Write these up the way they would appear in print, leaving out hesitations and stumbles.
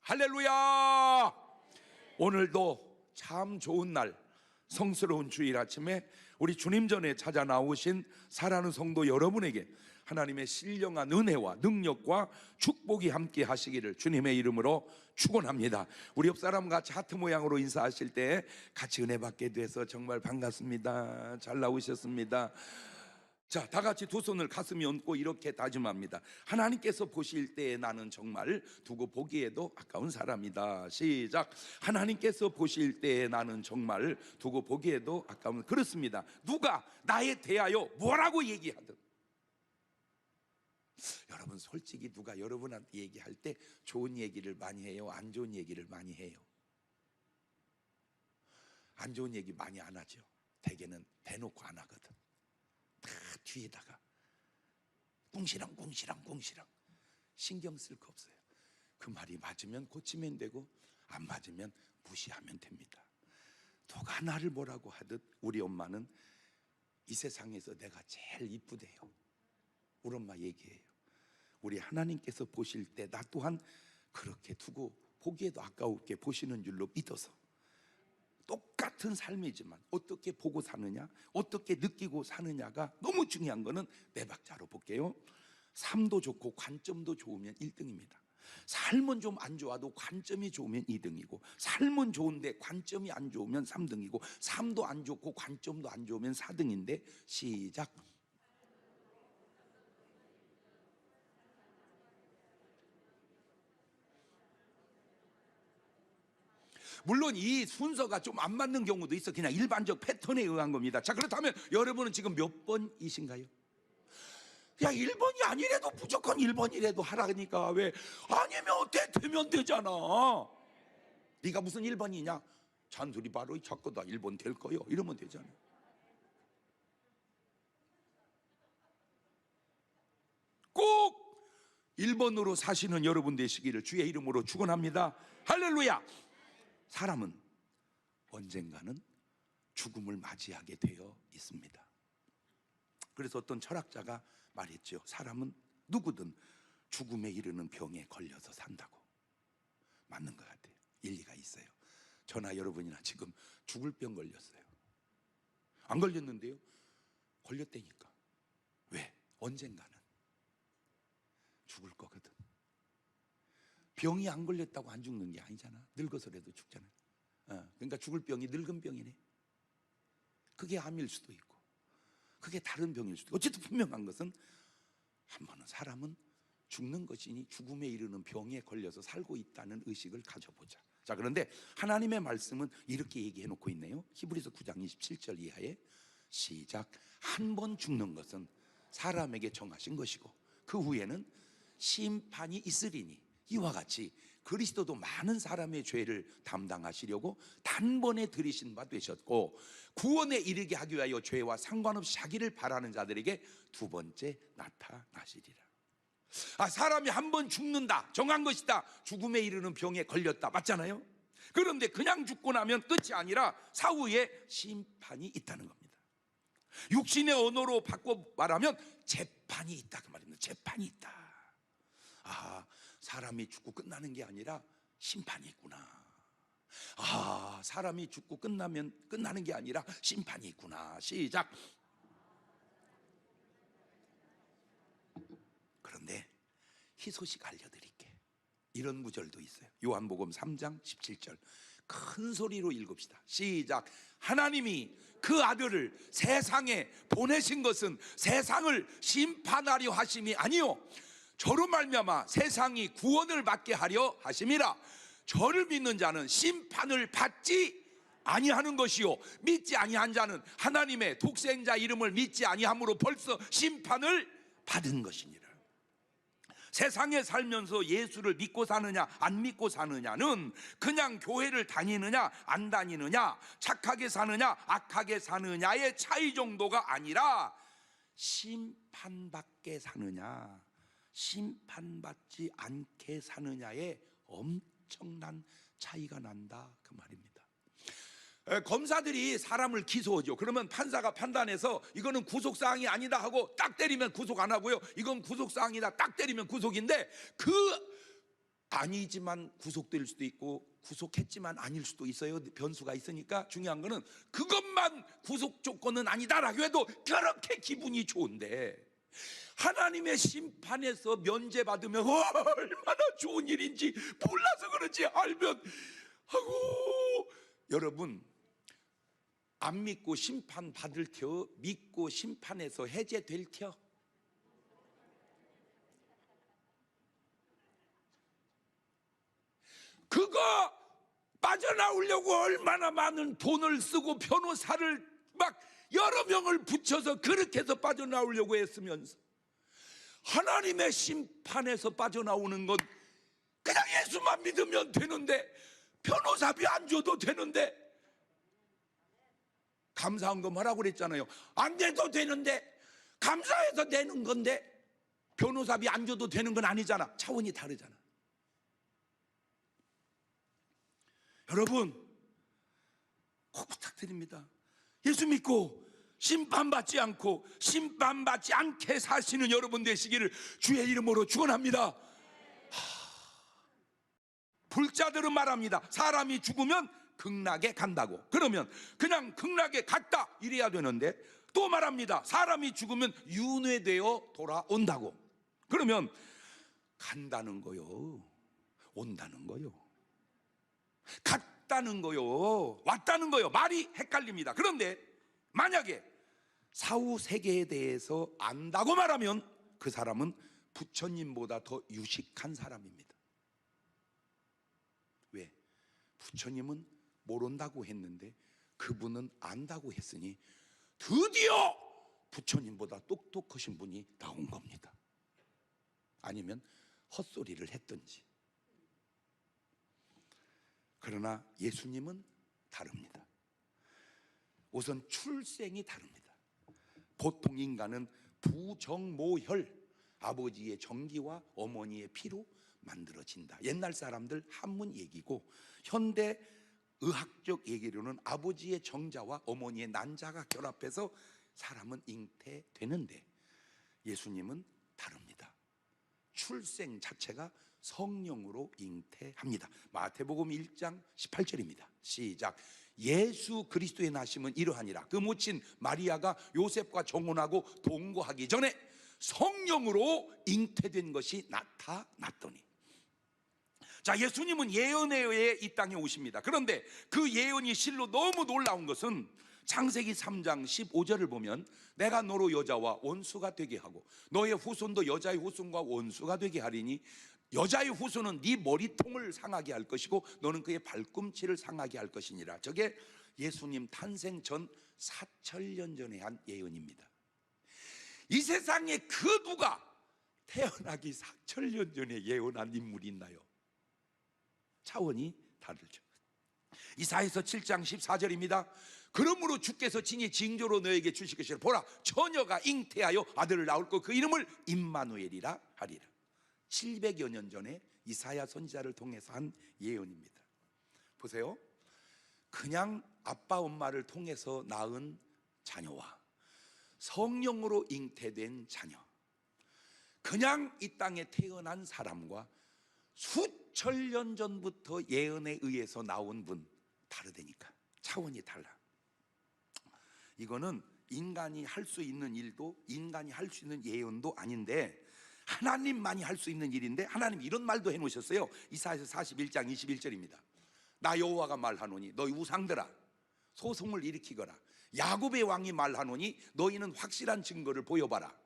할렐루야. 오늘도 참 좋은 날, 성스러운 주일 아침에 우리 주님 전에 찾아 나오신 사랑하는 성도 여러분에게 하나님의 신령한 은혜와 능력과 축복이 함께 하시기를 주님의 이름으로 축원합니다. 우리 옆 사람과 하트 모양으로 인사하실 때 같이 은혜 받게 돼서 정말 반갑습니다. 잘 나오셨습니다. 자, 다 같이 두 손을 가슴에 얹고 이렇게 다짐합니다. 하나님께서 보실 때 나는 정말 두고 보기에도 아까운 사람이다. 시작. 하나님께서 보실 때 나는 정말 두고 보기에도 아까운. 그렇습니다. 누가 나에 대하여 뭐라고 얘기하든, 여러분 솔직히 누가 여러분한테 얘기할 때 좋은 얘기를 많이 해요? 안 좋은 얘기를 많이 해요? 안 좋은 얘기 많이 안 하죠. 대개는 대놓고 안 하거든. 다 뒤에다가 꿍시랑 신경 쓸 거 없어요. 그 말이 맞으면 고치면 되고 안 맞으면 무시하면 됩니다. 누가 나를 뭐라고 하듯 우리 엄마는 이 세상에서 내가 제일 이쁘대요. 우리 엄마 얘기해요. 우리 하나님께서 보실 때 나 또한 그렇게 두고 보기에도 아까웠게 보시는 줄로 믿어서, 똑같은 삶이지만 어떻게 보고 사느냐, 어떻게 느끼고 사느냐가 너무 중요한 거는 네 박자로 볼게요. 삶도 좋고 관점도 좋으면 1등입니다. 삶은 좀 안 좋아도 관점이 좋으면 2등이고, 삶은 좋은데 관점이 안 좋으면 3등이고, 삶도 안 좋고 관점도 안 좋으면 4등인데, 시작. 물론 이 순서가 좀 안 맞는 경우도 있어. 그냥 일반적 패턴에 의한 겁니다. 자, 그렇다면 여러분은 지금 몇 번이신가요? 야, 1번이 아니래도 무조건 1번이라도 하라니까 왜? 아니면 어때? 되면 되잖아. 네가 무슨 1번이냐? 잔소리 바로 자꾸다 1번 될 거요. 이러면 되잖아. 꼭 1번으로 사시는 여러분 되시기를 주의 이름으로 축원합니다. 할렐루야. 사람은 언젠가는 죽음을 맞이하게 되어 있습니다. 그래서 어떤 철학자가 말했죠. 사람은 누구든 죽음에 이르는 병에 걸려서 산다고. 맞는 것 같아요. 일리가 있어요. 저나 여러분이나 지금 죽을 병 걸렸어요. 안 걸렸는데요, 걸렸다니까. 왜? 언젠가는 죽을 거거든. 병이 안 걸렸다고 안 죽는 게 아니잖아. 늙어서라도 죽잖아. 그러니까 죽을 병이 늙은 병이네. 그게 암일 수도 있고, 그게 다른 병일 수도 있고, 어쨌든 분명한 것은 한 번은 사람은 죽는 것이니 죽음에 이르는 병에 걸려서 살고 있다는 의식을 가져보자. 자, 그런데 하나님의 말씀은 이렇게 얘기해 놓고 있네요. 히브리서 9장 27절 이하에 시작. 한 번 죽는 것은 사람에게 정하신 것이고 그 후에는 심판이 있으리니, 이와 같이 그리스도도 많은 사람의 죄를 담당하시려고 단번에 들이신 바 되셨고, 구원에 이르게 하기 위하여 죄와 상관없이 자기를 바라는 자들에게 두 번째 나타나시리라. 사람이 한 번 죽는다, 정한 것이다. 죽음에 이르는 병에 걸렸다, 맞잖아요. 그런데 그냥 죽고 나면 끝이 아니라 사후에 심판이 있다는 겁니다. 육신의 언어로 바꿔 말하면 재판이 있다, 그 말입니다. 재판이 있다. 사람이 죽고 끝나는 게 아니라 심판이 있구나. 사람이 죽고 끝나면 끝나는 게 아니라 심판이 있구나. 시작. 그런데 희소식 알려드릴게. 이런 구절도 있어요. 요한복음 3장 17절 큰 소리로 읽읍시다. 시작. 하나님이 그 아들을 세상에 보내신 것은 세상을 심판하려 하심이 아니요 저로 말미암아 세상이 구원을 받게 하려 하심이라. 저를 믿는 자는 심판을 받지 아니하는 것이요 믿지 아니한 자는 하나님의 독생자 이름을 믿지 아니함으로 벌써 심판을 받은 것이니라. 세상에 살면서 예수를 믿고 사느냐 안 믿고 사느냐는 그냥 교회를 다니느냐 안 다니느냐, 착하게 사느냐 악하게 사느냐의 차이 정도가 아니라 심판받게 사느냐 심판받지 않게 사느냐에 엄청난 차이가 난다, 그 말입니다. 검사들이 사람을 기소하죠. 그러면 판사가 판단해서 이거는 구속사항이 아니다 하고 딱 때리면 구속 안 하고요, 이건 구속사항이다 딱 때리면 구속인데, 아니지만 구속될 수도 있고 구속했지만 아닐 수도 있어요. 변수가 있으니까 중요한 거는 그것만 구속 조건은 아니다라고 해도 그렇게 기분이 좋은데, 하나님의 심판에서 면제받으면 얼마나 좋은 일인지 몰라서 그런지 알면 하고, 여러분 안 믿고 심판 받을 터, 믿고 심판에서 해제될 터. 그거 빠져나오려고 얼마나 많은 돈을 쓰고 변호사를 막 여러 명을 붙여서 그렇게 해서 빠져나오려고 했으면서, 하나님의 심판에서 빠져나오는 건 그냥 예수만 믿으면 되는데, 변호사비 안 줘도 되는데, 감사헌금 하라고 그랬잖아요. 안 내도 되는데, 감사해서 내는 건데 변호사비 안 줘도 되는 건 아니잖아. 차원이 다르잖아. 여러분 꼭 부탁드립니다. 예수 믿고 심판받지 않고 심판받지 않게 사시는 여러분 되시기를 주의 이름으로 축원합니다. 불자들은 말합니다. 사람이 죽으면 극락에 간다고. 그러면 그냥 극락에 갔다 이래야 되는데, 또 말합니다. 사람이 죽으면 윤회되어 돌아온다고. 그러면 간다는 거요, 온다는 거요, 갔다는 거요, 왔다는 거요, 말이 헷갈립니다. 그런데 만약에 사후 세계에 대해서 안다고 말하면 그 사람은 부처님보다 더 유식한 사람입니다. 왜? 부처님은 모른다고 했는데 그분은 안다고 했으니 드디어 부처님보다 똑똑하신 분이 나온 겁니다. 아니면 헛소리를 했든지. 그러나 예수님은 다릅니다. 우선 출생이 다릅니다. 보통 인간은 부정모혈, 아버지의 정기와 어머니의 피로 만들어진다. 옛날 사람들 한문 얘기고, 현대 의학적 얘기로는 아버지의 정자와 어머니의 난자가 결합해서 사람은 잉태되는데, 예수님은 다릅니다. 출생 자체가 성령으로 잉태합니다. 마태복음 1장 18절입니다. 시작. 예수 그리스도의 나심은 이러하니라. 그 모친 마리아가 요셉과 정혼하고 동거하기 전에 성령으로 잉태된 것이 나타났더니. 자, 예수님은 예언에 의해 이 땅에 오십니다. 그런데 그 예언이 실로 너무 놀라운 것은 창세기 3장 15절을 보면, 내가 너로 여자와 원수가 되게 하고 너의 후손도 여자의 후손과 원수가 되게 하리니 여자의 후손은 네 머리통을 상하게 할 것이고 너는 그의 발꿈치를 상하게 할 것이니라. 저게 예수님 탄생 전 4천년 전에 한 예언입니다. 이 세상에 그 누가 태어나기 4천년 전에 예언한 인물이 있나요? 차원이 다르죠. 이사야서 7장 14절입니다. 그러므로 주께서 친히 징조로 너에게 주실 것이라. 보라, 처녀가 잉태하여 아들을 낳을 것, 그 이름을 임마누엘이라 하리라. 700여 년 전에 이사야 선지자를 통해서 한 예언입니다. 보세요. 그냥 아빠 엄마를 통해서 낳은 자녀와 성령으로 잉태된 자녀, 그냥 이 땅에 태어난 사람과 수천 년 전부터 예언에 의해서 나온 분, 다르다니까. 차원이 달라. 이거는 인간이 할 수 있는 일도, 인간이 할 수 있는 예언도 아닌데 하나님만이 할 수 있는 일인데, 하나님 이런 말도 해놓으셨어요. 이사야서 41장 21절입니다. 나 여호와가 말하노니 너희 우상들아 소송을 일으키거라. 야곱의 왕이 말하노니 너희는 확실한 증거를 보여봐라.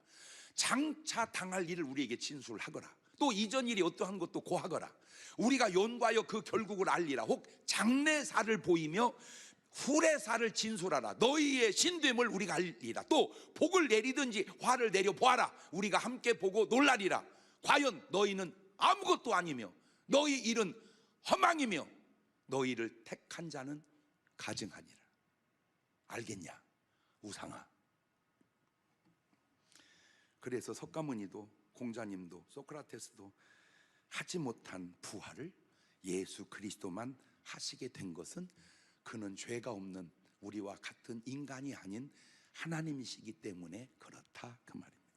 장차 당할 일을 우리에게 진술하거라. 또 이전 일이 어떠한 것도 고하거라. 우리가 연구하여 그 결국을 알리라. 혹 장래사를 보이며 후래사를 진술하라. 너희의 신됨을 우리가 알리라. 또 복을 내리든지 화를 내려 보아라. 우리가 함께 보고 놀라리라. 과연 너희는 아무것도 아니며 너희 일은 허망이며 너희를 택한 자는 가증하니라. 알겠냐 우상아. 그래서 석가모니도 공자님도 소크라테스도 하지 못한 부활을 예수 그리스도만 하시게 된 것은 그는 죄가 없는 우리와 같은 인간이 아닌 하나님이시기 때문에 그렇다, 그 말입니다.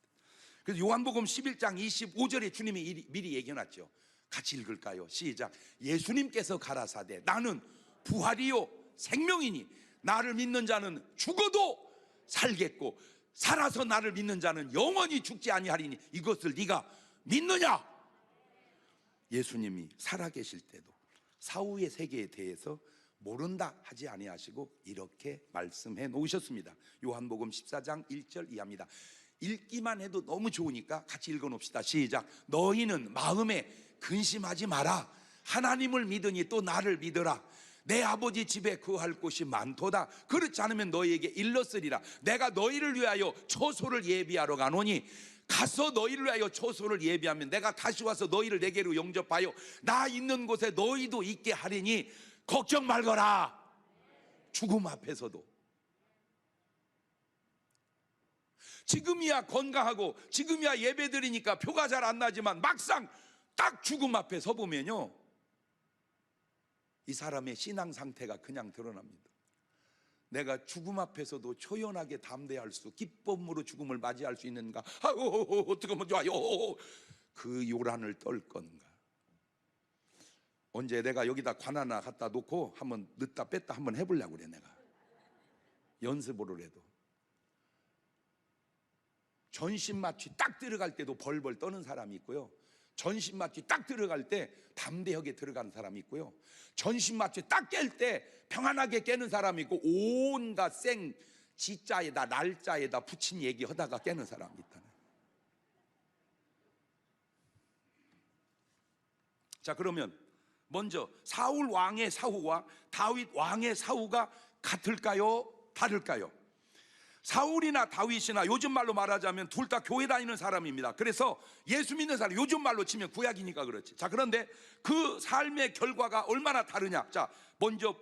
그래서 요한복음 11장 25절에 주님이 미리 얘기해놨죠. 같이 읽을까요? 시작. 예수님께서 가라사대 나는 부활이요 생명이니 나를 믿는 자는 죽어도 살겠고 살아서 나를 믿는 자는 영원히 죽지 아니하리니 이것을 네가 믿느냐? 예수님이 살아계실 때도 사후의 세계에 대해서 모른다 하지 아니하시고 이렇게 말씀해 놓으셨습니다. 요한복음 14장 1절 이하입니다. 읽기만 해도 너무 좋으니까 같이 읽어 놓읍시다. 시작. 너희는 마음에 근심하지 마라. 하나님을 믿으니 또 나를 믿어라. 내 아버지 집에 거할 곳이 많도다. 그렇지 않으면 너희에게 일렀으리라. 내가 너희를 위하여 처소를 예비하러 가노니 가서 너희를 위하여 처소를 예비하면 내가 다시 와서 너희를 내게로 영접하여 나 있는 곳에 너희도 있게 하리니 걱정 말거라. 죽음 앞에서도 지금이야 건강하고 지금이야 예배드리니까 표가 잘 안 나지만 막상 딱 죽음 앞에 서보면요 이 사람의 신앙 상태가 그냥 드러납니다. 내가 죽음 앞에서도 초연하게 담대할 수, 기쁨으로 죽음을 맞이할 수 있는가? 어떻게 하면 좋아요? 그 요란을 떨 건가? 언제 내가 여기다 관 하나 갖다 놓고 한번 넣다 뺐다 한번 해보려고 그래. 내가 연습으로라도. 전신마취 딱 들어갈 때도 벌벌 떠는 사람이 있고요, 전신마취 딱 들어갈 때 담대하게 들어가는 사람이 있고요, 전신마취 딱 깰 때 평안하게 깨는 사람이 있고, 온갖 생 지자에다 날짜에다 붙인 얘기 하다가 깨는 사람이 있다네. 자, 그러면 먼저 사울 왕의 사후와 다윗 왕의 사후가 같을까요? 다를까요? 사울이나 다윗이나 요즘 말로 말하자면 둘 다 교회 다니는 사람입니다. 그래서 예수 믿는 사람, 요즘 말로 치면 구약이니까 그렇지. 자, 그런데 그 삶의 결과가 얼마나 다르냐? 자, 먼저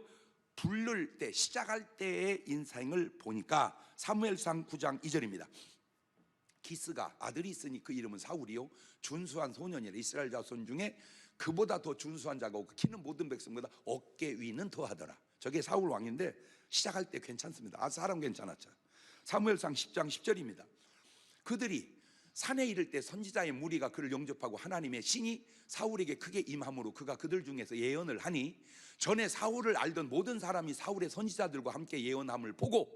부를 때, 시작할 때의 인생을 보니까 사무엘상 9장 2절입니다. 기스가 아들이 있으니 그 이름은 사울이요 준수한 소년이라. 이스라엘 자손 중에 그보다 더 준수한 자가 없고 키는 모든 백성보다 어깨 위는 더하더라. 저게 사울 왕인데 시작할 때 괜찮습니다. 아, 사람 괜찮았죠. 사무엘상 10장 10절입니다. 그들이 산에 이를 때 선지자의 무리가 그를 영접하고 하나님의 신이 사울에게 크게 임함으로 그가 그들 중에서 예언을 하니 전에 사울을 알던 모든 사람이 사울의 선지자들과 함께 예언함을 보고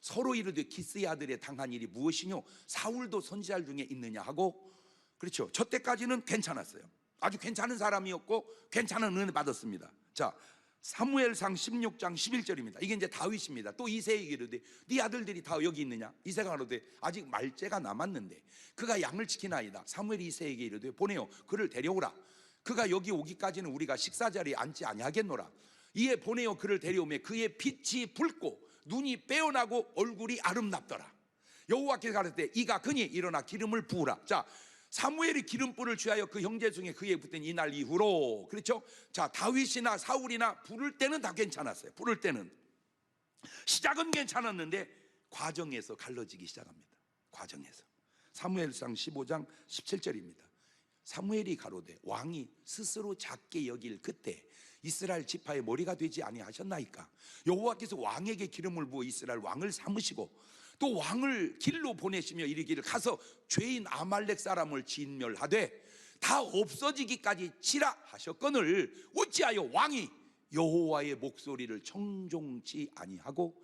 서로 이르되 기스의 아들의 당한 일이 무엇이뇨? 사울도 선지자 중에 있느냐 하고. 그렇죠. 저 때까지는 괜찮았어요. 아주 괜찮은 사람이었고 괜찮은 은혜 받았습니다. 자, 사무엘상 16장 11절입니다. 이게 이제 다윗입니다. 또 이새에게 이르되 네 아들들이 다 여기 있느냐? 이새가 이르되 아직 말째가 남았는데 그가 양을 지키나이다. 사무엘이 이새에게 이르되 보내어 그를 데려오라. 그가 여기 오기까지는 우리가 식사 자리에 앉지 아니하겠노라. 이에 보내어 그를 데려오매 그의 빛이 붉고 눈이 빼어나고 얼굴이 아름답더라. 여호와께서 가라사대 이가 그니 일어나 기름을 부으라. 자, 사무엘이 기름불을 취하여 그 형제 중에 그에 붙은 이날 이후로, 그렇죠? 자, 다윗이나 사울이나 부를 때는 다 괜찮았어요. 부를 때는 시작은 괜찮았는데 과정에서 갈라지기 시작합니다. 과정에서. 사무엘상 15장 17절입니다. 사무엘이 가로되 왕이 스스로 작게 여길 그때 이스라엘 지파의 머리가 되지 아니하셨나이까? 여호와께서 왕에게 기름을 부어 이스라엘 왕을 삼으시고 또 왕을 길로 보내시며 이르기를 가서 죄인 아말렉 사람을 진멸하되 다 없어지기까지 치라 하셨거늘 어찌하여 왕이 여호와의 목소리를 청종치 아니하고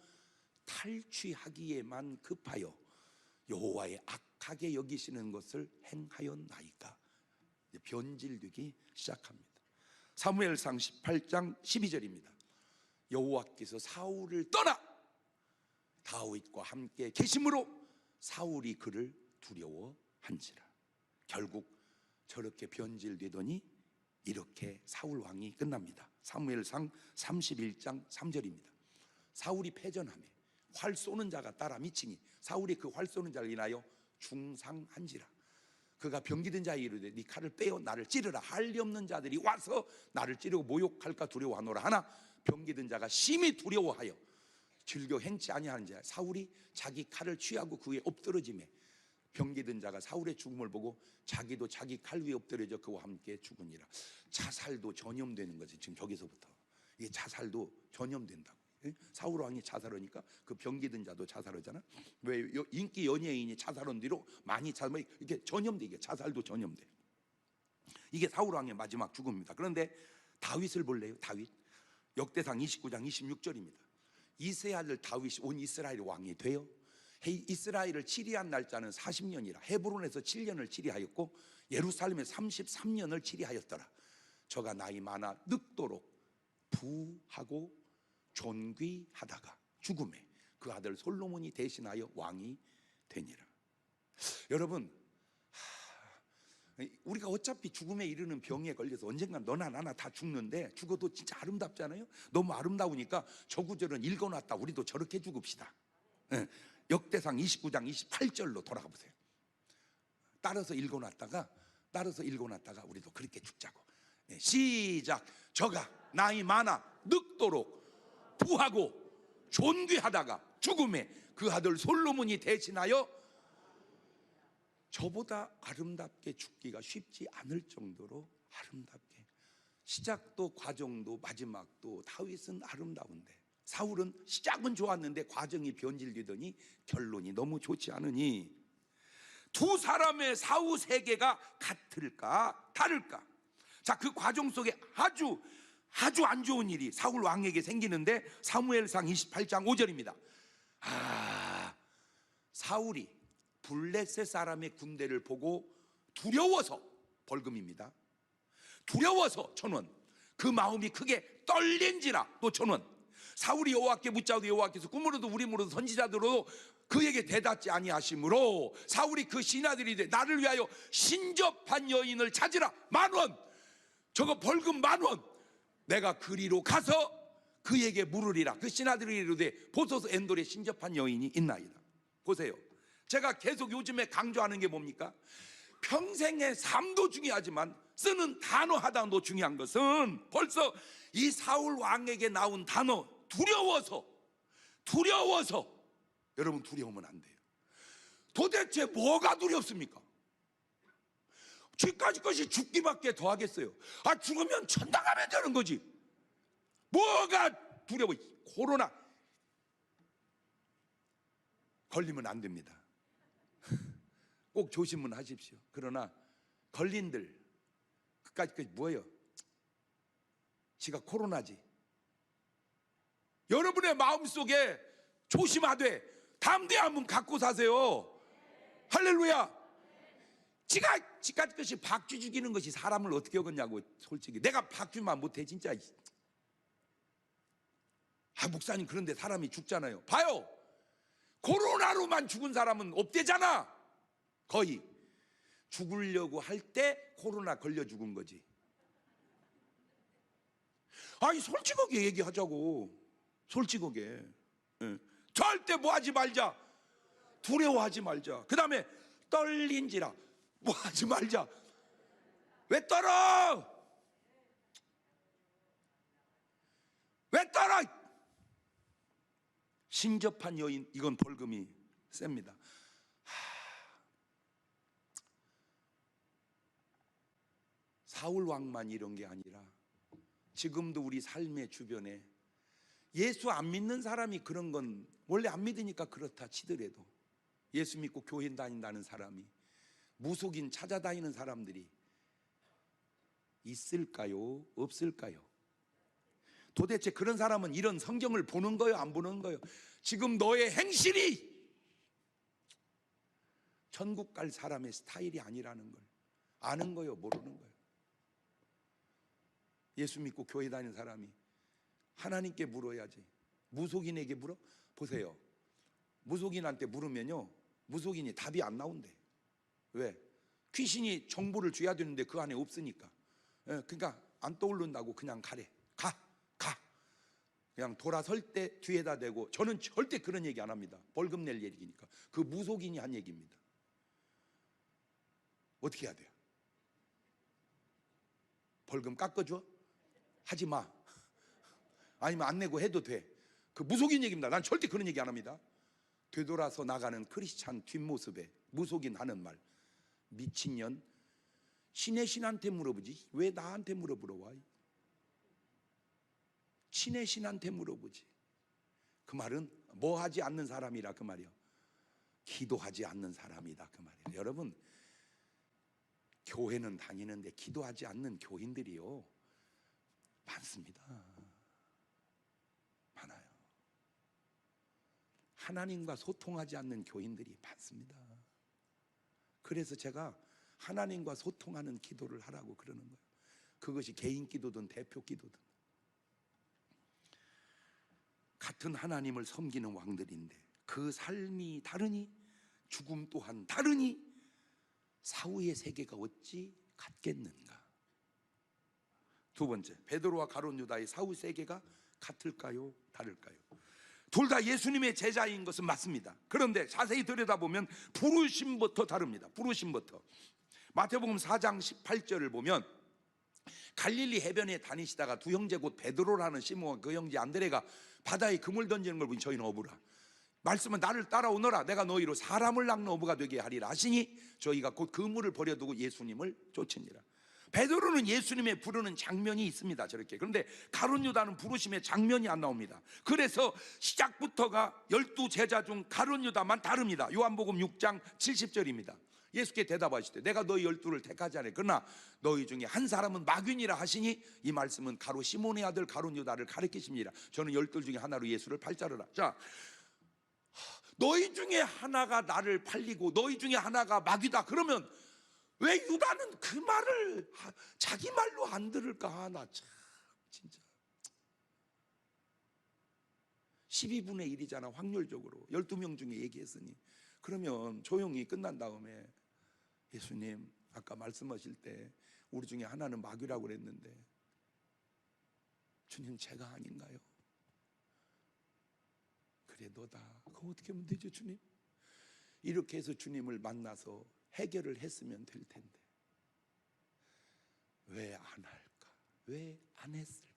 탈취하기에만 급하여 여호와의 악하게 여기시는 것을 행하였나이까? 변질되기 시작합니다. 사무엘상 18장 12절입니다. 여호와께서 사울을 떠나 다윗과 함께 계심으로 사울이 그를 두려워한지라. 결국 저렇게 변질되더니 이렇게 사울 왕이 끝납니다. 사무엘상 31장 3절입니다. 사울이 패전하며 활 쏘는 자가 따라 미치니 사울이 그 활 쏘는 자를 인하여 중상한지라. 그가 병기든 자에 이르되 네 칼을 빼어 나를 찌르라. 할리 없는 자들이 와서 나를 찌르고 모욕할까 두려워하노라. 하나 병기든 자가 심히 두려워하여 즐겨 행치 아니하는 자. 사울이 자기 칼을 취하고 그에 엎드러짐에 병기든 자가 사울의 죽음을 보고 자기도 자기 칼 위에 엎드려져 그와 함께 죽으니라. 자살도 전염되는 거지. 지금 저기서부터 이게 자살도 전염된다고. 사울 왕이 자살하니까 그 병기든 자도 자살하잖아. 왜 인기 연예인이 자살한 뒤로 많이 자살, 이게 전염돼. 이게 자살도 전염돼. 이게 사울 왕의 마지막 죽음입니다. 그런데 다윗을 볼래요? 다윗. 역대상 29장 26절입니다. 이새의 아들 다윗이 온 이스라엘 왕이 돼요. 이스라엘을 치리한 날짜는 40년이라 헤브론에서 7년을 치리하였고 예루살렘에서 33년을 치리하였더라. 저가 나이 많아 늙도록 부하고 존귀하다가 죽음에 그 아들 솔로몬이 대신하여 왕이 되니라. 여러분, 우리가 어차피 죽음에 이르는 병에 걸려서 언젠간 너나 나나 다 죽는데 죽어도 진짜 아름답잖아요. 너무 아름다우니까 저 구절은 읽어놨다 우리도 저렇게 죽읍시다. 역대상 29장 28절로 돌아가 보세요. 따라서 읽어놨다가 우리도 그렇게 죽자고. 시작. 저가 나이 많아 늙도록 부하고 존귀하다가 죽음에 그 아들 솔로몬이 대신하여. 저보다 아름답게 죽기가 쉽지 않을 정도로 아름답게, 시작도 과정도 마지막도 다윗은 아름다운데 사울은 시작은 좋았는데 과정이 변질되더니 결론이 너무 좋지 않으니 두 사람의 사후 세계가 같을까 다를까? 자, 그 과정 속에 아주 안 좋은 일이 사울 왕에게 생기는데 사무엘상 28장 5절입니다. 사울이 블레셋 사람의 군대를 보고 두려워서, 벌금입니다. 두려워서 1,000원, 그 마음이 크게 떨린지라 또 1,000원. 사울이 여호와께 묻자도 여호와께서 꿈으로도 우림으로도 선지자들로도 그에게 대답지 아니하심으로 사울이 그 신하들이 이르되 나를 위하여 신접한 여인을 찾으라. 10,000원. 저거 벌금 10,000원. 내가 그리로 가서 그에게 물으리라. 그 신하들이 이르되 보소서 엔돌에 신접한 여인이 있나이다. 보세요, 제가 계속 요즘에 강조하는 게 뭡니까? 평생의 삶도 중요하지만 쓰는 단어 하나도 중요한 것은 벌써 이 사울 왕에게 나온 단어 두려워서. 여러분, 두려우면 안 돼요. 도대체 뭐가 두렵습니까? 지금까지 것이 죽기밖에 더 하겠어요. 죽으면 천당 가면 되는 거지. 뭐가 두려워? 코로나 걸리면 안 됩니다. 꼭 조심은 하십시오. 그러나 걸린들 그까짓 뭐예요? 지가 코로나지. 여러분의 마음속에 조심하되 담대함은 갖고 사세요. 할렐루야. 지까짓 것이 박쥐 죽이는 것이 사람을 어떻게 어겠냐고. 솔직히 내가 박쥐만 못해 진짜. 목사님, 그런데 사람이 죽잖아요. 봐요, 코로나로만 죽은 사람은 없대잖아. 거의 죽으려고 할 때 코로나 걸려 죽은 거지. 솔직하게 얘기하자고. 솔직하게. 절대 뭐 하지 말자. 두려워하지 말자. 그 다음에 떨린지라. 뭐 하지 말자. 왜 떨어? 왜 떨어? 신접한 여인, 이건 벌금이 셉니다. 사울 왕만 이런 게 아니라 지금도 우리 삶의 주변에 예수 안 믿는 사람이 그런 건 원래 안 믿으니까 그렇다 치더라도 예수 믿고 교회 다닌다는 사람이 무속인 찾아다니는 사람들이 있을까요? 없을까요? 도대체 그런 사람은 이런 성경을 보는 거예요? 안 보는 거예요? 지금 너의 행실이 천국 갈 사람의 스타일이 아니라는 걸 아는 거예요? 모르는 거예요? 예수 믿고 교회 다니는 사람이 하나님께 물어야지. 무속인에게 물어? 보세요, 무속인한테 물으면요, 무속인이 답이 안 나온대. 왜? 귀신이 정보를 줘야 되는데 그 안에 없으니까. 그러니까 안 떠오른다고 그냥 가래. 가. 그냥 돌아설 때 뒤에다 대고. 저는 절대 그런 얘기 안 합니다. 벌금 낼 얘기니까. 그 무속인이 한 얘기입니다. 어떻게 해야 돼요? 벌금 깎아줘? 하지 마. 아니면 안 내고 해도 돼. 그 무속인 얘기입니다. 난 절대 그런 얘기 안 합니다. 되돌아서 나가는 크리스찬 뒷모습에 무속인 하는 말, 미친년. 신의 신한테 물어보지 왜 나한테 물어보러 와? 신의 신한테 물어보지. 그 말은 뭐 하지 않는 사람이라 그 말이요, 기도하지 않는 사람이다 그 말이에요. 여러분, 교회는 다니는데 기도하지 않는 교인들이요 많습니다. 많아요. 하나님과 소통하지 않는 교인들이 많습니다. 그래서 제가 하나님과 소통하는 기도를 하라고 그러는 거예요. 그것이 개인 기도든 대표 기도든. 같은 하나님을 섬기는 왕들인데 그 삶이 다르니 죽음 또한 다르니 사후의 세계가 어찌 같겠는가. 두 번째, 베드로와 가룟 유다의 사후 세계가 같을까요? 다를까요? 둘 다 예수님의 제자인 것은 맞습니다. 그런데 자세히 들여다보면 부르심부터 다릅니다. 부르심부터. 마태복음 4장 18절을 보면 갈릴리 해변에 다니시다가 두 형제 곧 베드로라는 시몬과 그 형제 안드레가 바다에 그물 던지는 걸 보니 저희는 어부라. 말씀은 나를 따라오너라 내가 너희로 사람을 낚는 어부가 되게 하리라 하시니 저희가 곧 그물을 버려두고 예수님을 쫓으니라. 베드로는 예수님의 부르는 장면이 있습니다. 저렇게. 그런데 가룟 유다는 부르심의 장면이 안 나옵니다. 그래서 시작부터가 12 제자 중 가룟 유다만 다릅니다. 요한복음 6장 70절입니다. 예수께 대답하시되 내가 너희 12를 택하지 않으 그러나 너희 중에 한 사람은 마귀니라 하시니 이 말씀은 가룟 시몬의 아들 가룟 유다를 가리키십니다. 저는 12 중에 하나로 예수를 팔자르라. 자, 너희 중에 하나가 나를 팔리고 너희 중에 하나가 마귀다. 그러면 왜 유다는 그 말을 자기 말로 안 들을까? 나 참 진짜 12분의 1이잖아 확률적으로 12명 중에 얘기했으니. 그러면 조용히 끝난 다음에 예수님 아까 말씀하실 때 우리 중에 하나는 마귀라고 그랬는데 주님 제가 아닌가요? 그래 너다. 그거 어떻게 하면 되죠 주님? 이렇게 해서 주님을 만나서 해결을 했으면 될 텐데 왜 안 할까? 왜 안 했을까?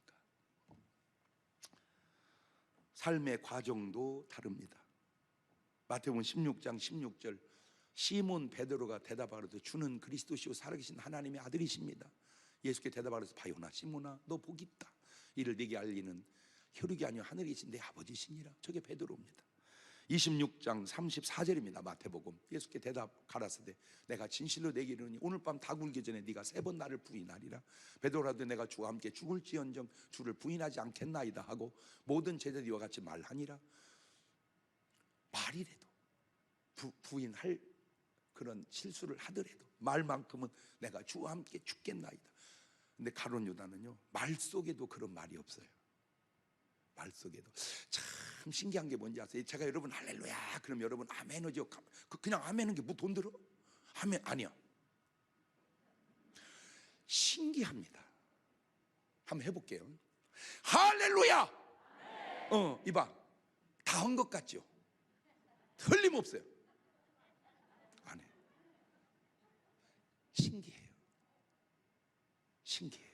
삶의 과정도 다릅니다. 마태복음 16장 16절 시몬 베드로가 대답하기를 주는 그리스도시요 살아계신 하나님의 아들이십니다. 예수께 대답하기를 바요나 시몬아 너 복이 있다. 이를 네게 알리는 혈육이 아니요 하늘에 계신 내 아버지시니라. 저게 베드로입니다. 26장 34절입니다. 마태복음 예수께 대답 가라사대 내가 진실로 내게 이르노니 오늘 밤 다 굴기 전에 네가 3번 나를 부인하리라. 베드로라도 내가 주와 함께 죽을지언정 주를 부인하지 않겠나이다 하고 모든 제자들과 같이 말하니라. 말이라도 부인할 그런 실수를 하더라도 말만큼은 내가 주와 함께 죽겠나이다. 근데 가룟 유다는요 말 속에도 그런 말이 없어요. 말 속에도. 참 신기한 게 뭔지 아세요? 제가 여러분 할렐루야 그럼 여러분 아멘이죠. 그냥 아멘은 게 뭐 돈 들어? 아멘 아니야. 신기합니다. 한번 해볼게요. 할렐루야. 이봐 다 한 것 같죠? 틀림없어요. 안 해. 신기해요. 신기해요.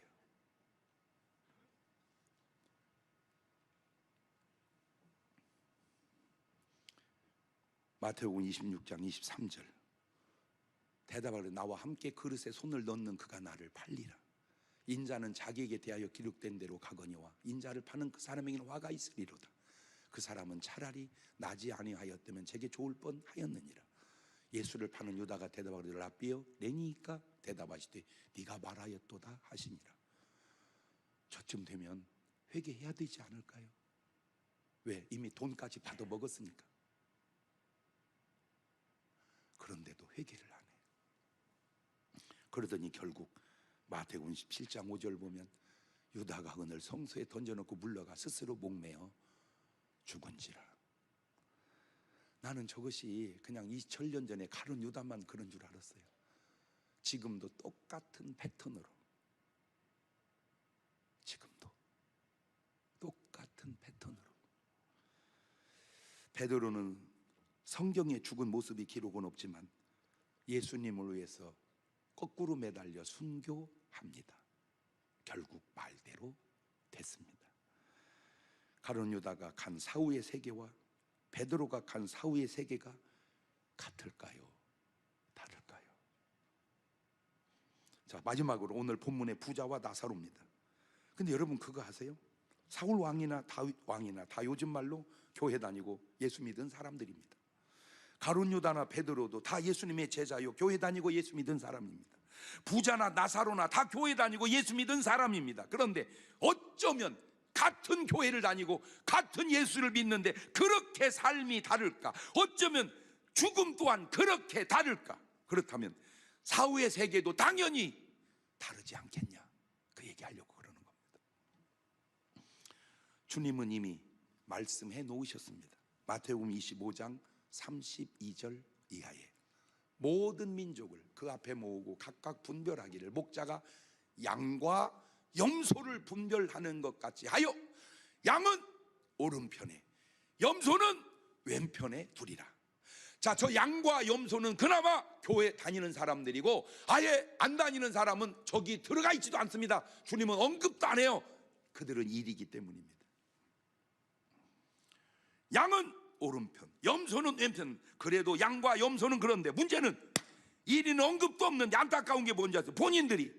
마태복음 26장 23절 대답하되 나와 함께 그릇에 손을 넣는 그가 나를 팔리라. 인자는 자기에게 대하여 기록된 대로 가거니와 인자를 파는 그 사람에게는 화가 있으리로다. 그 사람은 차라리 나지 아니하였다면 제게 좋을 뻔하였느니라. 예수를 파는 유다가 대답하기를 라삐여 내니까 대답하시되 네가 말하였도다 하시니라. 저쯤 되면 회개해야 되지 않을까요? 왜? 이미 돈까지 받아 먹었으니까. 그런데도 회개를 안 해. 그러더니 결국 마태복음 17장 5절 보면 유다가 그를 성소에 던져놓고 물러가 스스로 목매어 죽은지라. 나는 저것이 그냥 2000년 전에 가룟 유다만 그런 줄 알았어요. 지금도 똑같은 패턴으로 지금도 똑같은 패턴으로 베드로는 성경에 죽은 모습이 기록은 없지만 예수님을 위해서 거꾸로 매달려 순교합니다. 결국 말대로 됐습니다. 가룟 유다가 간 사후의 세계와 베드로가 간 사후의 세계가 같을까요? 다를까요? 자, 마지막으로 오늘 본문의 부자와 나사로입니다. 근데 여러분 그거 아세요? 사울 왕이나 다윗 왕이나 다 요즘 말로 교회 다니고 예수 믿은 사람들입니다. 가룟 유다나 베드로도 다 예수님의 제자요 교회 다니고 예수 믿은 사람입니다. 부자나 나사로나 다 교회 다니고 예수 믿은 사람입니다. 그런데 어쩌면 같은 교회를 다니고 같은 예수를 믿는데 그렇게 삶이 다를까? 어쩌면 죽음 또한 그렇게 다를까? 그렇다면 사후의 세계도 당연히 다르지 않겠냐? 그 얘기하려고 그러는 겁니다. 주님은 이미 말씀해 놓으셨습니다. 마태복음 25장 32절 이하에 모든 민족을 그 앞에 모으고 각각 분별하기를 목자가 양과 염소를 분별하는 것 같이 하여 양은 오른편에 염소는 왼편에 두리라. 자, 저 양과 염소는 그나마 교회 다니는 사람들이고 아예 안 다니는 사람은 저기 들어가 있지도 않습니다. 주님은 언급도 안 해요. 그들은 일이기 때문입니다. 양은 오른편, 염소는 왼편. 그래도 양과 염소는 그런데 문제는 일인 언급도 없는데 안타까운 게 뭔지 아세요? 본인들이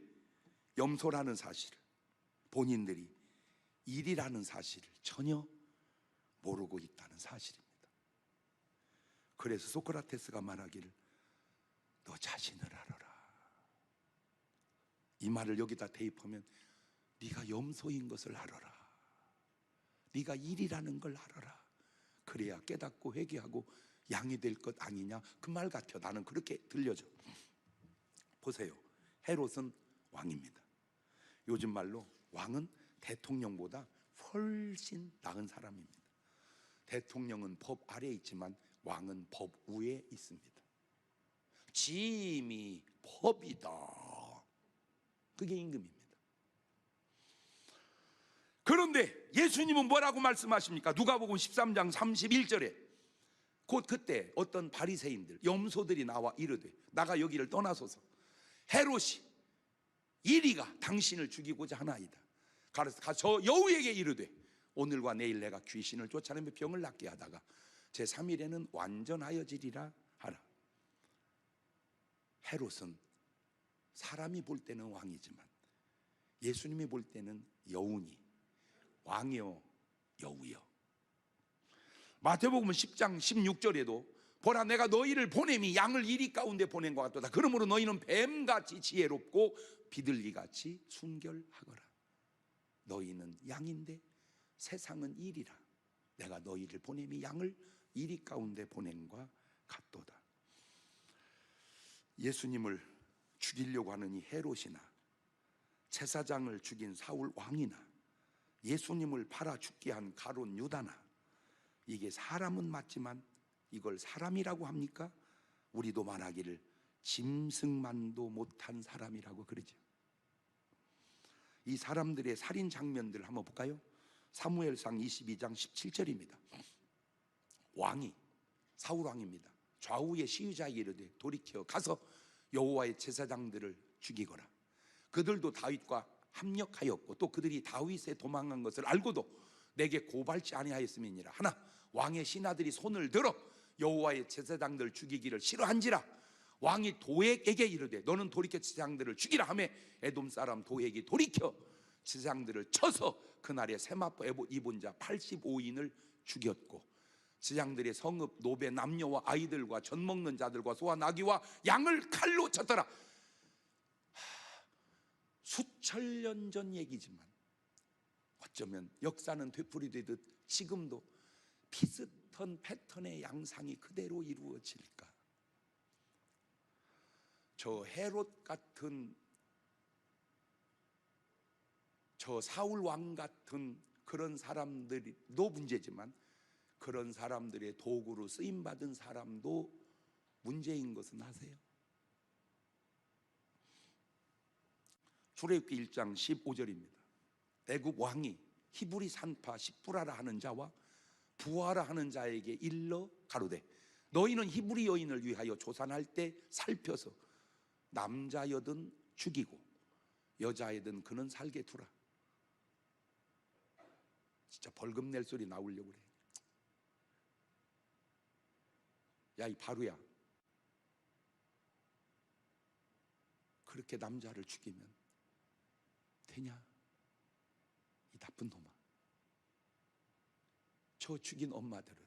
염소라는 사실을, 본인들이 일이라는 사실을 전혀 모르고 있다는 사실입니다. 그래서 소크라테스가 말하기를 너 자신을 알아라. 이 말을 여기다 대입하면 네가 염소인 것을 알아라. 네가 일이라는 걸 알아라. 그래야 깨닫고 회개하고 양이 될 것 아니냐, 그 말 같아요. 나는 그렇게 들려져. 보세요, 헤롯은 왕입니다. 요즘 말로 왕은 대통령보다 훨씬 나은 사람입니다. 대통령은 법 아래에 있지만 왕은 법 위에 있습니다. 짐이 법이다. 그게 임금입니다. 그런데 예수님은 뭐라고 말씀하십니까? 누가복음 13장 31절에 곧 그때 어떤 바리새인들, 염소들이 나와 이르되 나가 여기를 떠나소서. 헤롯이 이리가 당신을 죽이고자 하나이다. 가서 여우에게 이르되 오늘과 내일 내가 귀신을 쫓아내며 병을 낫게 하다가 제3일에는 완전하여지리라 하라. 헤롯은 사람이 볼 때는 왕이지만 예수님이 볼 때는 여우니 왕이요 여우요. 마태복음 10장 16절에도 보라 내가 너희를 보냄이 양을 이리 가운데 보낸 것 같도다. 그러므로 너희는 뱀같이 지혜롭고 비둘기같이 순결하거라. 너희는 양인데 세상은 일이라. 내가 너희를 보냄이 양을 이리 가운데 보낸과 같도다. 예수님을 죽이려고 하는 이 헤롯이나 제사장을 죽인 사울 왕이나 예수님을 팔아 죽게 한 가룟 유다나, 이게 사람은 맞지만 이걸 사람이라고 합니까? 우리도 말하기를 짐승만도 못한 사람이라고 그러죠. 이 사람들의 살인 장면들을 한번 볼까요? 사무엘상 22장 17절입니다. 왕이, 사울 왕입니다. 좌우의 시위자에게 이르되 돌이켜 가서 여호와의 제사장들을 죽이거라. 그들도 다윗과 합력하였고 또 그들이 다윗에 도망간 것을 알고도 내게 고발치 아니하였음이니라. 하나 왕의 신하들이 손을 들어 여호와의 제사장들 죽이기를 싫어한지라. 왕이 도액에게 이르되 너는 돌이켜 제사장들을 죽이라 하매 에돔 사람 도액이 돌이켜 제사장들을 쳐서 그날에 세마포 입은 자 85인을 죽였고 제사장들의 성읍 노베 남녀와 아이들과 젖 먹는 자들과 소와 나귀와 양을 칼로 쳤더라. 수천 년 전 얘기지만 어쩌면 역사는 되풀이되듯 지금도 비슷한 패턴의 양상이 그대로 이루어질까? 저 헤롯 같은, 저 사울 왕 같은 그런 사람들도 문제지만 그런 사람들의 도구로 쓰임받은 사람도 문제인 것은 아세요? 출애굽기 1장 15절입니다. 애굽 왕이 히브리 산파 십부라라 하는 자와 부하라 하는 자에게 일러 가로되 너희는 히브리 여인을 위하여 조산할 때 살펴서 남자여든 죽이고 여자여든 그는 살게 두라. 진짜 벌금 낼 소리 나오려고 그래. 야 이 바루야, 그렇게 남자를 죽이면 되냐? 이 나쁜 놈아. 저 죽인 엄마들은,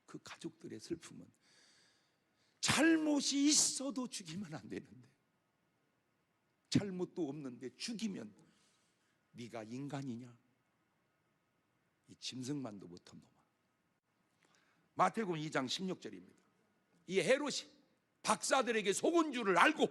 그 가족들의 슬픔은 잘못이 있어도 죽이면 안 되는데 잘못도 없는데 죽이면 네가 인간이냐? 이 짐승만도 못한 놈아. 마태복음 2장 16절입니다. 이 헤롯이 박사들에게 속은 줄을 알고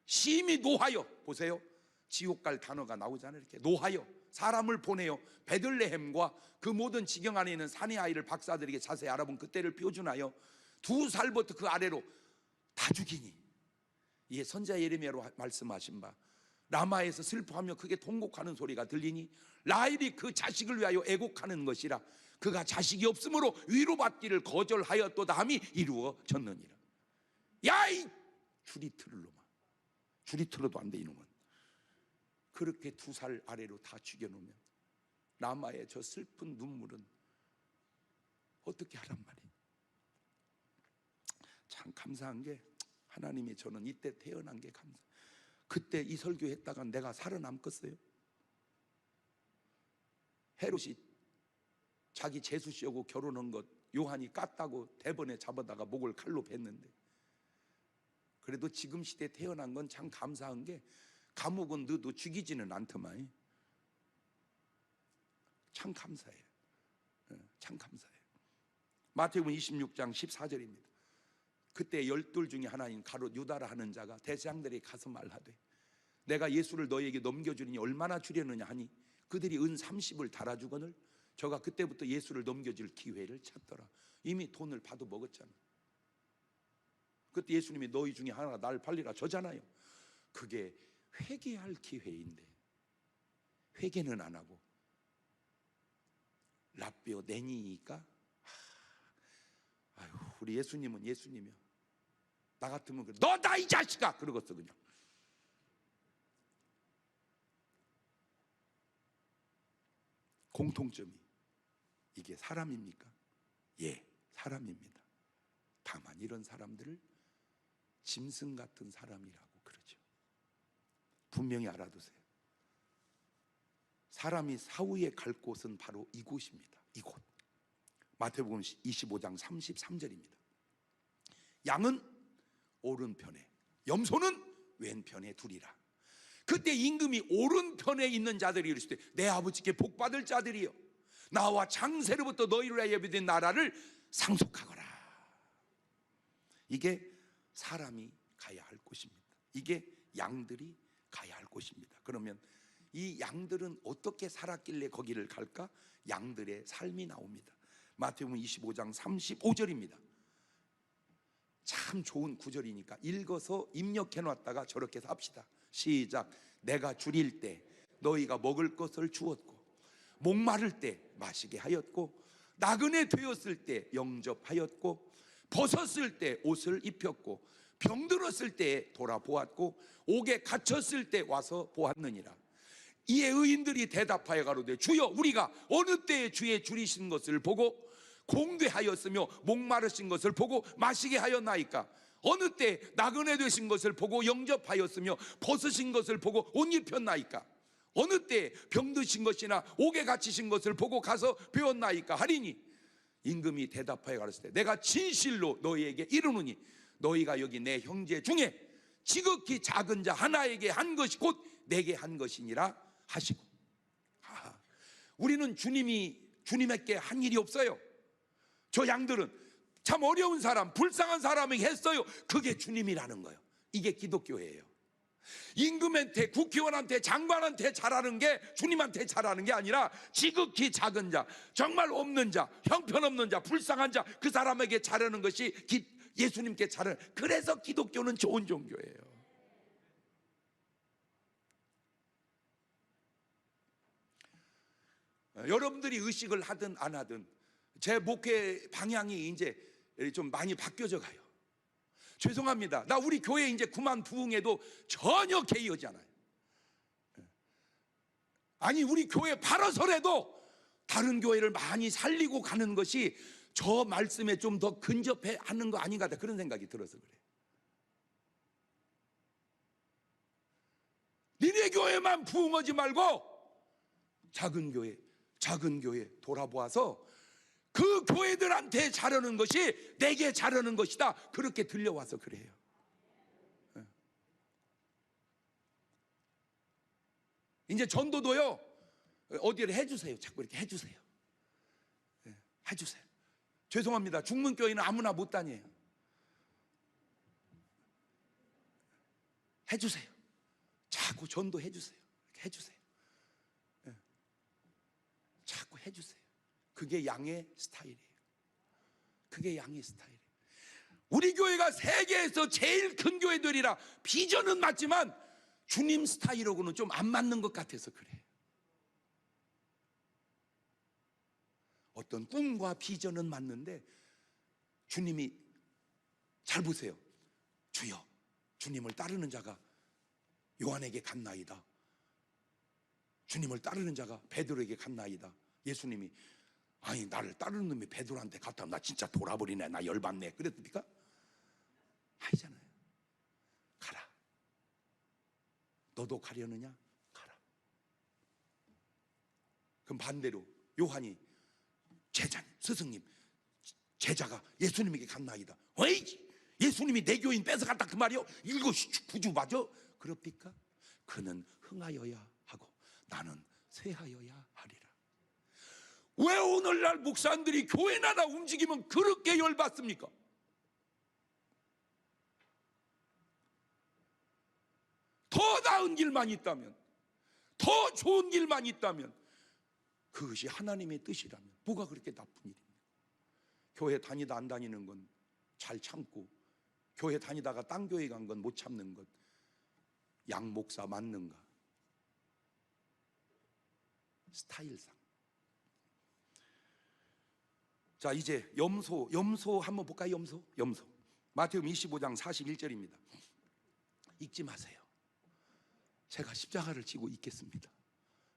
심히 노하여, 보세요, 지옥 갈 단어가 나오잖아요. 이렇게 노하여 사람을 보내요. 베들레헴과 그 모든 지경 안에 있는 산의 아이를 박사들에게 자세히 알아본 그때를 표준하여 2살부터 그 아래로 다 죽이니, 이게 선지자 예레미야로 말씀하신 바, 라마에서 슬퍼하며 크게 통곡하는 소리가 들리니 라헬이 그 자식을 위하여 애곡하는 것이라. 그가 자식이 없으므로 위로받기를 거절하였도다 함이 이루어졌느니라. 야이 줄이 틀을 놈아, 줄이 틀어도 안 돼 이놈은. 그렇게 2살 아래로 다 죽여놓으면 라마의 저 슬픈 눈물은 어떻게 하란 말이에요. 참 감사한 게, 하나님이 저는 이때 태어난 게 감사. 그때 이 설교 했다가 내가 살아남겠어요? 헤롯이 자기 재수씨하고 결혼한 것 요한이 깠다고 대번에 잡아다가 목을 칼로 뱉는데, 그래도 지금 시대에 태어난 건 참 감사한 게, 감옥은 넣어도 죽이지는 않더만. 참 감사해요. 참 감사해요. 마태복음 26장 14절입니다. 그때 12 중에 하나인 가롯 유다라 하는 자가 대제사장들에게 가서 말하되, 내가 예수를 너희에게 넘겨주리니 얼마나 주려느냐 하니 그들이 은 30을 달아주거늘 저가 그때부터 예수를 넘겨줄 기회를 찾더라. 이미 돈을 받아 먹었잖아. 그때 예수님이 너희 중에 하나가 날 팔리라 저잖아요. 그게 회개할 기회인데 회개는 안 하고 라뼈 내니니까, 아유, 우리 예수님은 예수님이야. 나 같으면 그래, 너다 이 자식아 그러겠어. 그냥 공통점이, 이게 사람입니까? 예, 사람입니다. 다만 이런 사람들을 짐승 같은 사람이라고 그러죠. 분명히 알아두세요. 사람이 사후에 갈 곳은 바로 이곳입니다. 이곳. 마태복음 25장 33절입니다. 양은 오른편에, 염소는 왼편에 두리라. 그때 임금이 오른편에 있는 자들이 이르시되, 내 아버지께 복받을 자들이여, 나와 창세로부터 너희를 위하여 예비된 나라를 상속하거라. 이게 사람이 가야 할 곳입니다. 이게 양들이 가야 할 곳입니다. 그러면 이 양들은 어떻게 살았길래 거기를 갈까? 양들의 삶이 나옵니다. 마태복음 25장 35절입니다. 참 좋은 구절이니까 읽어서 입력해 놨다가 저렇게 삽시다. 시작. 내가 줄일 때 너희가 먹을 것을 주었고, 목마를 때 마시게 하였고, 나그네 되었을 때 영접하였고, 벗었을 때 옷을 입혔고, 병들었을 때 돌아보았고, 옥에 갇혔을 때 와서 보았느니라. 이에 의인들이 대답하여 가로되, 주여, 우리가 어느 때에 주의 줄이신 것을 보고 공개하였으며 목마르신 것을 보고 마시게 하였나이까? 어느 때 나그네 되신 것을 보고 영접하였으며 벗으신 것을 보고 옷 입혔나이까? 어느 때 병드신 것이나 옥에 갇히신 것을 보고 가서 배웠나이까? 하리니 임금이 대답하여 가로되, 내가 진실로 너희에게 이르노니 너희가 여기 내 형제 중에 지극히 작은 자 하나에게 한 것이 곧 내게 한 것이니라 하시고. 우리는 주님에게 한 일이 없어요. 저 양들은 참 어려운 사람, 불쌍한 사람에게 했어요. 그게 주님이라는 거예요. 이게 기독교예요. 임금한테, 국회의원한테, 장관한테 잘하는 게 주님한테 잘하는 게 아니라 지극히 작은 자, 정말 없는 자, 형편없는 자, 불쌍한 자, 그 사람에게 잘하는 것이 예수님께 잘하는. 그래서 기독교는 좋은 종교예요. 여러분들이 의식을 하든 안 하든 제 목회 방향이 이제 좀 많이 바뀌어져 가요. 죄송합니다. 나 우리 교회 이제 그만 부흥해도 전혀 개의하지 않아요. 아니, 우리 교회 바로서라도 다른 교회를 많이 살리고 가는 것이 저 말씀에 좀 더 근접해 하는 거 아닌가, 그런 생각이 들어서 그래요. 니네 교회만 부흥하지 말고 작은 교회 돌아보아서 그 교회들한테 잘하는 것이 내게 잘하는 것이다, 그렇게 들려와서 그래요. 이제 전도도요, 어디를 해주세요. 자꾸 이렇게 해주세요. 해주세요. 죄송합니다. 중문교회는 아무나 못 다녀요. 해주세요. 자꾸 전도 해주세요. 이렇게 해주세요. 자꾸 해주세요. 그게 양의 스타일이에요. 그게 양의 스타일이에요. 우리 교회가 세계에서 제일 큰 교회들이라 비전은 맞지만 주님 스타일하고는 좀 안 맞는 것 같아서 그래요. 어떤 꿈과 비전은 맞는데 주님이, 잘 보세요. 주여, 주님을 따르는 자가 요한에게 갔나이다. 주님을 따르는 자가 베드로에게 갔나이다. 예수님이, 아니 나를 따르는 놈이 베드로한테 갔다 나 진짜 돌아버리네, 나 열받네, 그랬습니까? 아니잖아요. 가라. 너도 가려느냐? 가라. 그럼 반대로 요한이, 제자님, 스승님, 제자가 예수님에게 갔나이다. 어이, 예수님이 내 교인 뺏어갔다 그 말이요? 이거 구주 맞아? 그럽니까? 그는 흥하여야 하고 나는 쇠하여야 하리라. 왜 오늘날 목사님들이 교회 나라 움직이면 그렇게 열받습니까? 더 나은 길만 있다면, 더 좋은 길만 있다면, 그것이 하나님의 뜻이라면 뭐가 그렇게 나쁜 일입니까? 교회 다니다 안 다니는 건 잘 참고, 교회 다니다가 딴 교회 간 건 못 참는 것, 양 목사 맞는가? 스타일상. 자, 이제 염소 한번 볼까요? 염소 마태복음 25장 41절입니다 읽지 마세요. 제가 십자가를 지고 있겠습니다.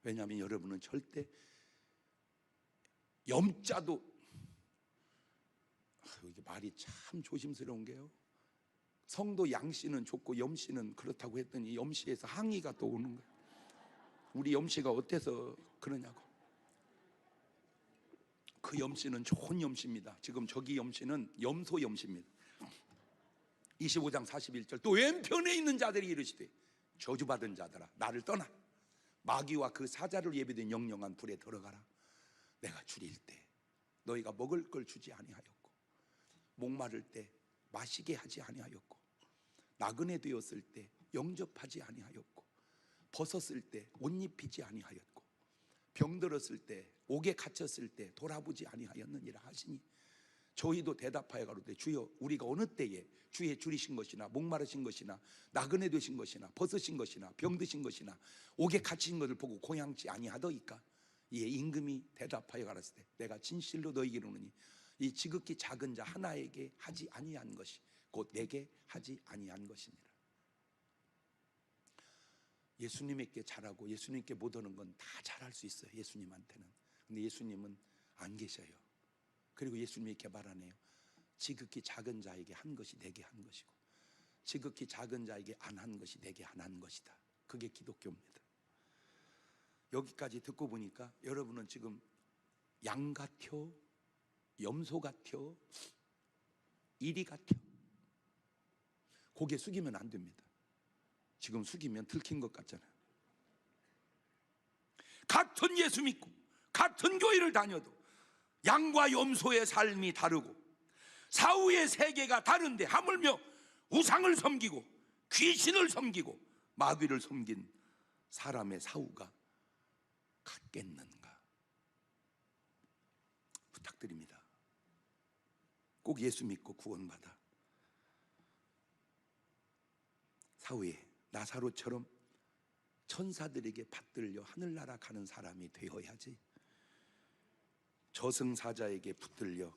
왜냐하면 여러분은 절대 염자도, 이게 말이 참 조심스러운 게요, 성도 양씨는 좋고 염씨는 그렇다고 했더니 염씨에서 항의가 또 오는 거예요. 우리 염씨가 어때서 그러냐고. 그 염씨는 좋은 염씨입니다. 지금 저기 염씨는 염소 염씨입니다. 25장 41절, 또 왼편에 있는 자들이 이르시되 저주받은 자들아 나를 떠나 마귀와 그 사자를 예비된 영영한 불에 들어가라. 내가 줄일 때 너희가 먹을 걸 주지 아니하였고 목마를 때 마시게 하지 아니하였고 나그네 되었을 때 영접하지 아니하였고 벗었을 때 옷 입히지 아니하였고 병들었을 때 옥에 갇혔을 때 돌아보지 아니하였느니라 하시니 저희도 대답하여 가로되 주여 우리가 어느 때에 주의 줄이신 것이나 목마르신 것이나 나그네 되신 것이나 벗으신 것이나 병드신 것이나 옥에 갇힌 것을 보고 공양치 아니하더이까. 이에 임금이 대답하여 가라사대 내가 진실로 너희에게 이르노니 이 지극히 작은 자 하나에게 하지 아니한 것이 곧 내게 하지 아니한 것이니라. 예수님에게 잘하고 예수님께 못 오는 건 다 잘할 수 있어요, 예수님한테는. 근데 예수님은 안 계셔요. 그리고 예수님이 개발하네요. 지극히 작은 자에게 한 것이 내게 한 것이고 지극히 작은 자에게 안 한 것이 내게 안 한 것이다. 그게 기독교입니다. 여기까지 듣고 보니까 여러분은 지금 양 같여, 염소 같여, 이리 같여. 고개 숙이면 안 됩니다. 지금 숙이면 들킨 것 같잖아요. 같은 예수 믿고 같은 교회를 다녀도 양과 염소의 삶이 다르고 사후의 세계가 다른데 하물며 우상을 섬기고 귀신을 섬기고 마귀를 섬긴 사람의 사후가 같겠는가? 부탁드립니다. 꼭 예수 믿고 구원받아 사후에 나사로처럼 천사들에게 받들려 하늘나라 가는 사람이 되어야지, 저승사자에게 붙들려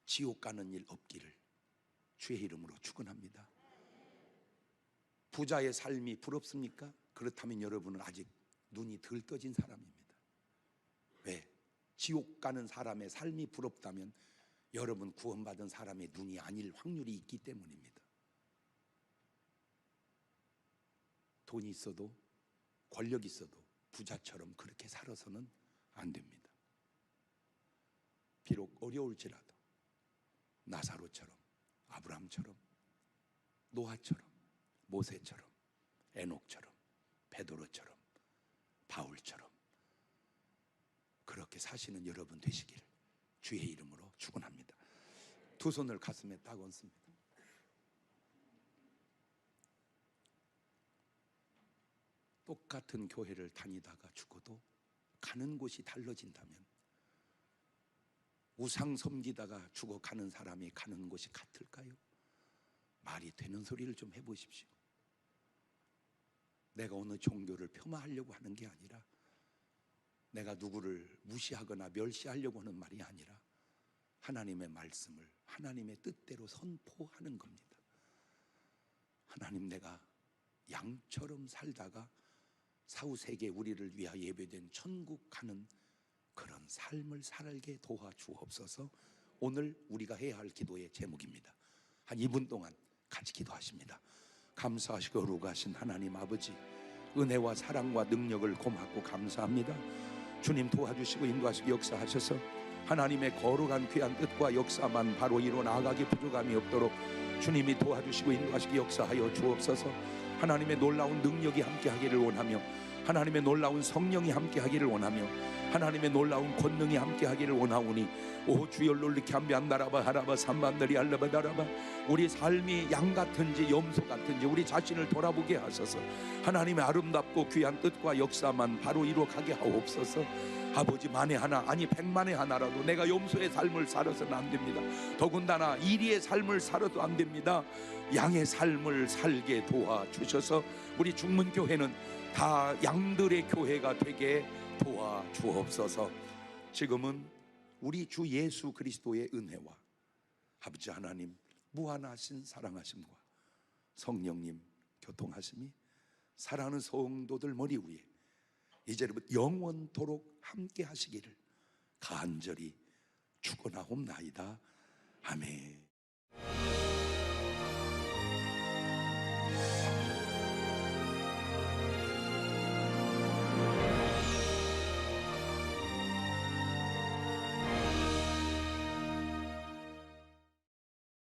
지옥 가는 일 없기를 주의 이름으로 축원합니다. 부자의 삶이 부럽습니까? 그렇다면 여러분은 아직 눈이 덜 떠진 사람입니다. 왜? 지옥 가는 사람의 삶이 부럽다면 여러분 구원받은 사람의 눈이 아닐 확률이 있기 때문입니다. 돈이 있어도 권력 있어도 부자처럼 그렇게 살아서는 안 됩니다. 비록 어려울지라도 나사로처럼, 아브라함처럼, 노아처럼, 모세처럼, 에녹처럼, 베드로처럼 바울처럼 그렇게 사시는 여러분 되시기를 주의 이름으로 축원합니다. 두 손을 가슴에 딱 얹습니다. 똑같은 교회를 다니다가 죽어도 가는 곳이 달라진다면, 우상 섬기다가 죽어가는 사람이 가는 곳이 같을까요? 말이 되는 소리를 좀 해보십시오. 내가 어느 종교를 폄하하려고 하는 게 아니라, 내가 누구를 무시하거나 멸시하려고 하는 말이 아니라, 하나님의 말씀을 하나님의 뜻대로 선포하는 겁니다. 하나님, 내가 양처럼 살다가 사후세계 우리를 위하여 예배된 천국 가는 그런 삶을 살게 도와주옵소서. 오늘 우리가 해야 할 기도의 제목입니다. 한 2분 동안 같이 기도하십니다. 감사하시고 거룩하신 하나님 아버지, 은혜와 사랑과 능력을 고맙고 감사합니다. 주님 도와주시고 인도하시고 역사하셔서 하나님의 거룩한 귀한 뜻과 역사만 바로 이루어 나아가기 부족함이 없도록 주님이 도와주시고 인도하시고 역사하여 주옵소서. 하나님의 놀라운 능력이 함께하기를 원하며, 하나님의 놀라운 성령이 함께하기를 원하며, 하나님의 놀라운 권능이 함께하기를 원하오니, 오 주여 롤리케 함비 안다라바 하라바 삼반들이 알라바 다라바, 우리 삶이 양 같은지 염소 같은지 우리 자신을 돌아보게 하소서. 하나님의 아름답고 귀한 뜻과 역사만 바로 이루어가게 하옵소서. 아버지, 만에 하나 아니 100만에 하나라도 내가 염소의 삶을 살아서는 안 됩니다. 더군다나 이리의 삶을 살아도 안 됩니다. 양의 삶을 살게 도와주셔서 우리 중문교회는 다 양들의 교회가 되게 도와주옵소서. 지금은 우리 주 예수 그리스도의 은혜와 아버지 하나님 무한하신 사랑하심과 성령님 교통하심이 사랑하는 성도들 머리 위에 이제부터 영원토록 함께 하시기를 간절히 축원하옵나이다. 아멘.